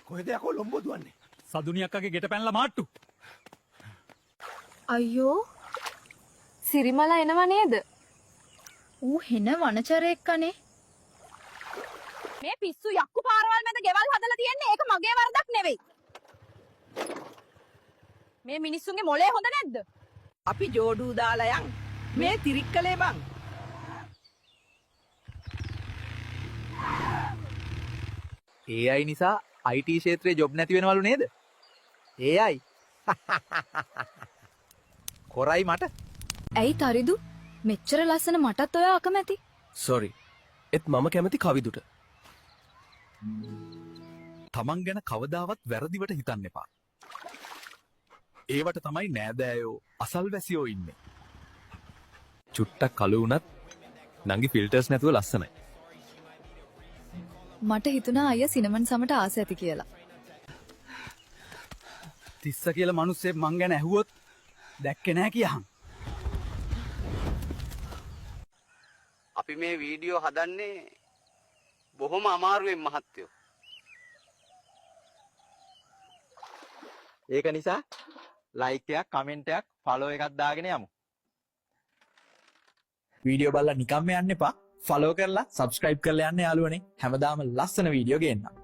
කොහෙද යකෝ ලොම්බෝ දුවන්නේ? සදුනි අක්කගේ ගෙට පැනලා මාට්ටු. අයියෝ සිරිමලා එනව නේද? ඌ හෙන වනචරයෙක් කනේ. මේ පිස්සු යක්කු පාරවල් මැද ගෙවල් හදලා තියන්නේ ඒක මගේ වරදක් නෙවෙයි. මේ මිනිස්සුන්ගේ මොලේ හොඳ නැද්ද? අපි ජෝඩු දාලා යන් මේ තිරික්කලේ බං. AI නිසා IT ක්ෂේත්‍රයේ ජොබ් නැති වෙනවලු නේද? AI කොරයි මට. ඇයි තරිදු මෙච්චර ලස්සන මටත් ඔයා අකමැති? සෝරි. එත් මම කැමති කවිදුට. තමන් ගැන කවදාවත් වැරදිවට හිතන්න එපා. ඒවට තමයි නෑදෑයෝ අසල්වැසියෝ ඉන්නේ. චුට්ටක් කළු වුණත් නංගි ෆිල්ටර්ස් නැතුව ලස්සනයි. මට හිතුණා අයියා සිනමන් සමට ආස ඇති කියලා. තිස්ස කියලා මිනිස්සෙක් මං ගැන ඇහුවොත් දැක්කේ නෑ කියහන්. අපි මේ වීඩියෝ හදන්නේ බොහොම අමාරුවෙන් මහත්තයෝ. ඒක නිසා ලයික් එකක් කමෙන්ට් එකක් ෆලෝ එකක් දාගෙන යමු. වීඩියෝ බලලා නිකම්ම යන්න එපා. ෆලෝ කරලා සබ්ස්ක්‍රයිබ් කරලා යන්න යාළුවනේ. හැමදාම ලස්සන වීඩියෝ ගේන්න.